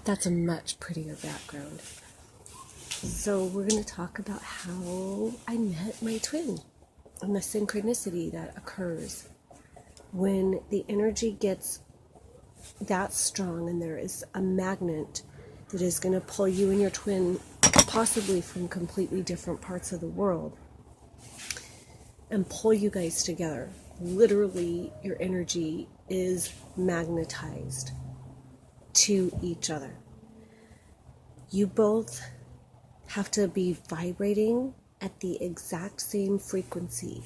That's a much prettier background. So we're going to talk about how I met my twin and the synchronicity that occurs when the energy gets that strong and there is a magnet that is going to pull you and your twin possibly from completely different parts of the world and pull you guys together. Literally, your energy is magnetized to each other. You both have to be vibrating at the exact same frequency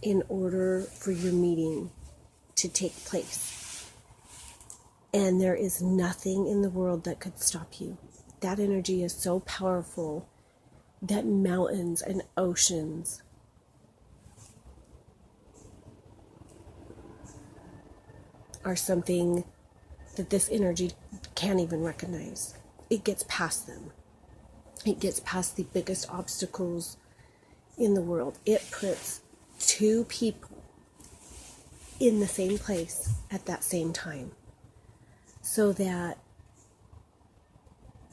in order for your meeting to take place. And there is nothing in the world that could stop you. That energy is so powerful that mountains and oceans are something that this energy can't even recognize. It gets past them. It gets past the biggest obstacles in the world. It puts two people in the same place at that same time so that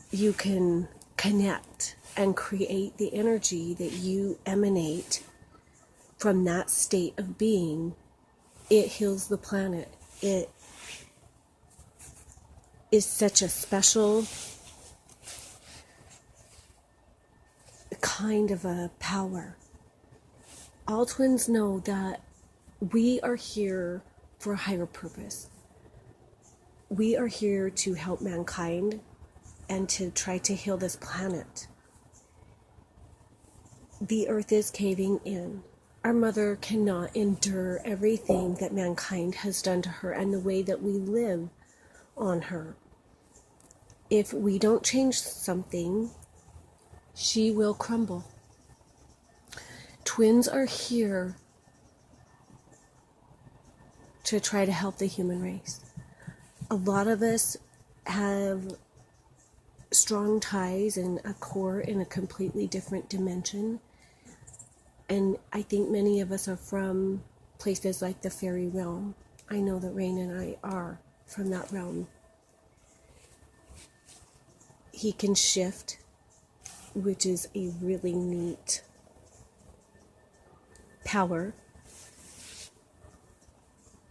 you can connect and create the energy that you emanate from that state of being. It heals the planet. It is such a special kind of a power. All twins know that we are here for a higher purpose. We are here to help mankind and to try to heal this planet. The earth is caving in. Our mother cannot endure everything that mankind has done to her and the way that we live on her. If we don't change something, she will crumble. Twins are here to try to help the human race. A lot of us have strong ties and a core in a completely different dimension. And I think many of us are from places like the fairy realm. I know that Rain and I are from that realm. He can shift, which is a really neat power.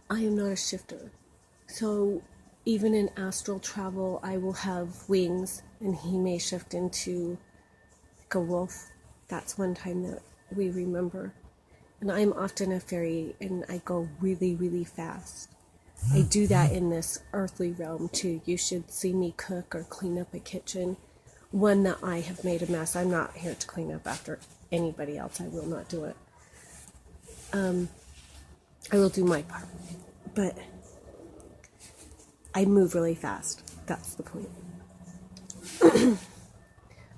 I am not a shifter. So even in astral travel, I will have wings and he may shift into like a wolf. That's one time that we remember. And I'm often a fairy and I go really, really fast. I do that in this earthly realm too. You should see me cook or clean up a kitchen. One that I have made a mess. I'm not here to clean up after anybody else. I will not do it. I will do my part. But I move really fast. That's the point.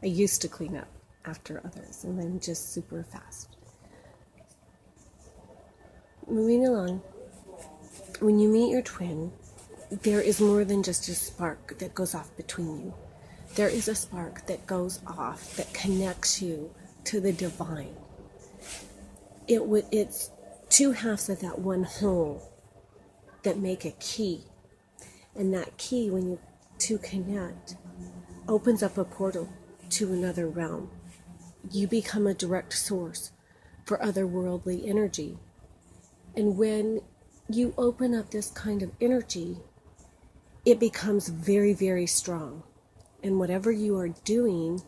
I used to clean up after others, and I'm just super fast. Moving along, when you meet your twin, there is more than just a spark that goes off between you. There is a spark that goes off that connects you to the divine. It's two halves of that one whole that make a key. And that key, when you two connect, opens up a portal to another realm. You become a direct source for otherworldly energy. And when you open up this kind of energy, it becomes very, very strong. And whatever you are doing,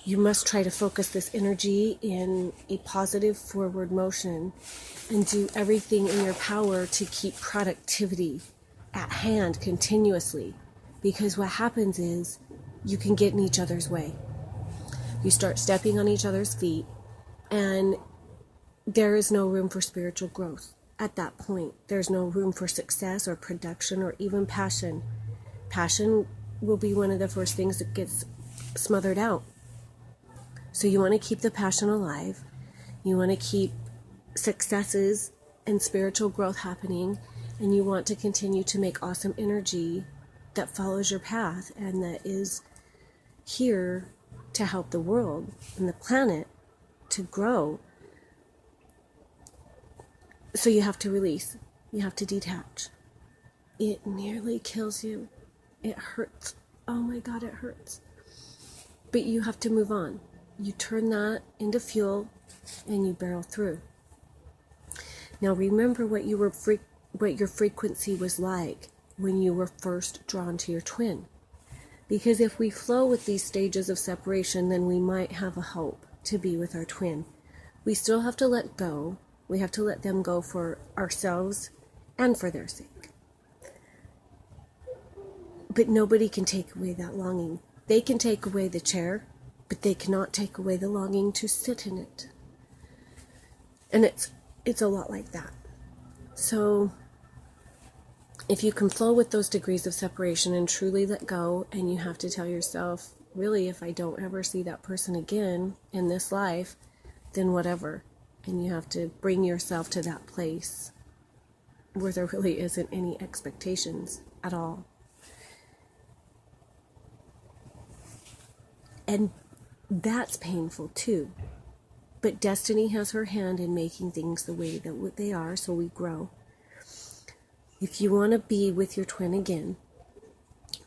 you must try to focus this energy in a positive forward motion and do everything in your power to keep productivity at hand continuously. Because what happens is you can get in each other's way. You start stepping on each other's feet, and there is no room for spiritual growth. At that point, there's no room for success or production or even passion. Passion will be one of the first things that gets smothered out. So you want to keep the passion alive. You want to keep successes and spiritual growth happening. And you want to continue to make awesome energy that follows your path and that is here to help the world and the planet to grow. So you have to release. You have to detach. it nearly kills you. It hurts. Oh my God, it hurts. But you have to move on. You turn that into fuel and you barrel through. Now remember what your frequency was like when you were first drawn to your twin. Because if we flow with these stages of separation, then we might have a hope to be with our twin. We still have to let go. We have to let them go for ourselves and for their sake. But nobody can take away that longing. They can take away the chair, but they cannot take away the longing to sit in it. And it's a lot like that. So if you can flow with those degrees of separation and truly let go, and you have to tell yourself, really, if I don't ever see that person again in this life, then whatever. And you have to bring yourself to that place where there really isn't any expectations at all. And that's painful too. But destiny has her hand in making things the way that they are, so we grow. If you want to be with your twin again,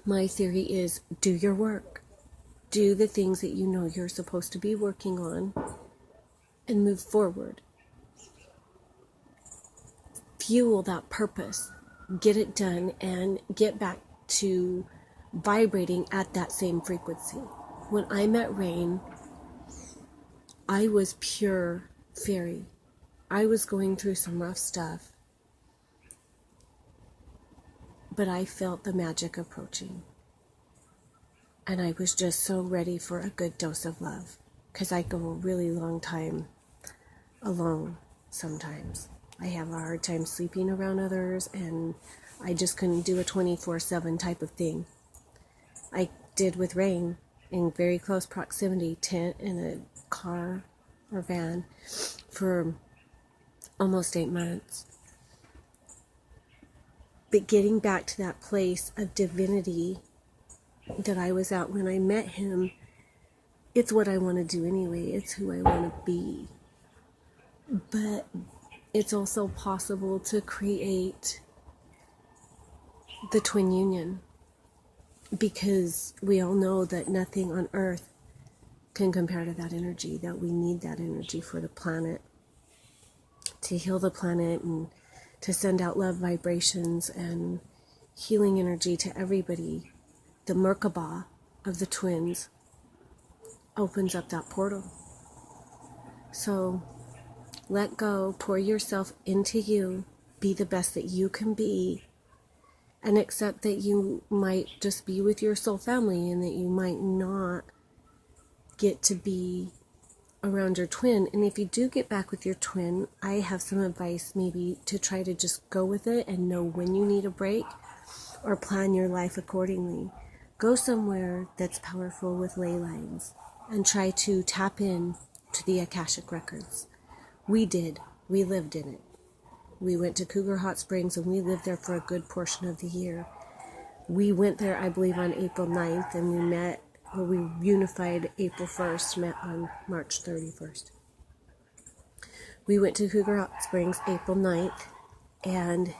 my theory is do your work. Do the things that you know you're supposed to be working on and move forward. Fuel that purpose. Get it done and get back to vibrating at that same frequency. When I met Rain, I was pure fairy. I was going through some rough stuff, but I felt the magic approaching. And I was just so ready for a good dose of love, because I go a really long time alone sometimes. I have a hard time sleeping around others, and I just couldn't do a 24/7 type of thing. I did with Rain in very close proximity, tent in a car or van for almost 8 months. But getting back to that place of divinity that I was at when I met him, it's what I want to do anyway. It's who I want to be. But it's also possible to create the twin union, because we all know that nothing on earth can compare to that energy, that we need that energy for the planet, to heal the planet and to send out love vibrations and healing energy to everybody. The Merkaba of the twins opens up that portal. So let go, pour yourself into you, be the best that you can be, and accept that you might just be with your soul family and that you might not get to be around your twin. And if you do get back with your twin, I have some advice maybe to try to just go with it and know when you need a break, or plan your life accordingly. Go somewhere that's powerful with ley lines and try to tap in to the Akashic Records. We did. We lived in it. We went to Cougar Hot Springs and we lived there for a good portion of the year. We went there, I believe, on April 9th, and we unified April 1st, met on March 31st. We went to Cougar Hot Springs April 9th, and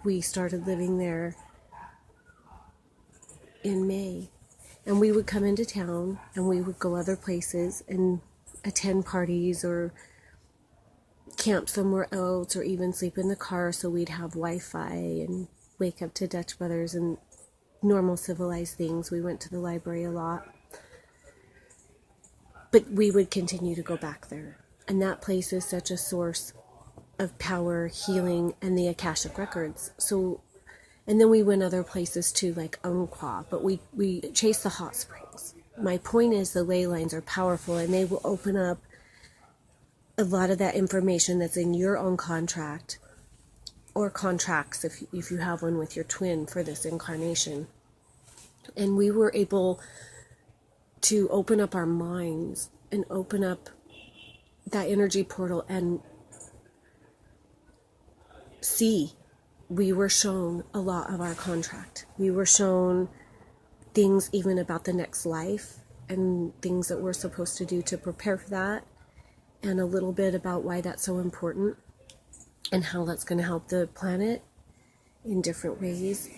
we started living there in May. And we would come into town, and we would go other places and attend parties or camp somewhere else, or even sleep in the car so we'd have Wi-Fi and wake up to Dutch Brothers and normal civilized things. We went to the library a lot. But we would continue to go back there. And that place is such a source of power, healing, and the Akashic Records. So, and then we went other places too, like Umpqua, but we chased the hot springs. My point is the ley lines are powerful, and they will open up a lot of that information that's in your own contract, or contracts if you have one with your twin for this incarnation. And we were able to open up our minds and open up that energy portal and see. We were shown a lot of our contract. We were shown things even about the next life and things that we're supposed to do to prepare for that, and a little bit about why that's so important and how that's going to help the planet. in different ways.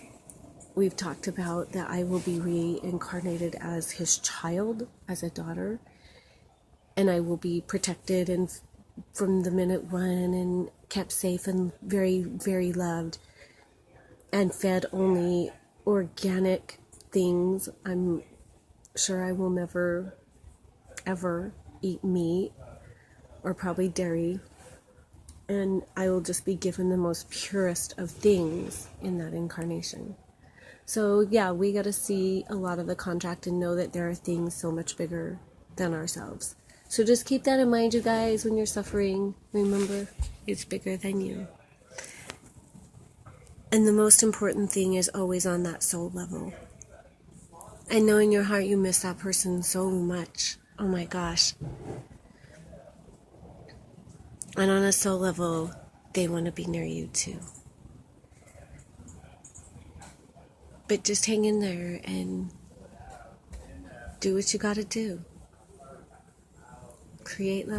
We've talked about that I will be reincarnated as his child, as a daughter, and I will be protected and from the minute one and kept safe and very, very loved and fed only organic things. I'm sure I will never, ever eat meat or probably dairy, and I will just be given the most purest of things in that incarnation. So yeah, we got to see a lot of the contract and know that there are things so much bigger than ourselves. So just keep that in mind, you guys, when you're suffering. Remember, it's bigger than you. And the most important thing is always on that soul level. I know in your heart you miss that person so much. Oh my gosh. And on a soul level, they want to be near you too. But just hang in there and do what you got to do. Create love.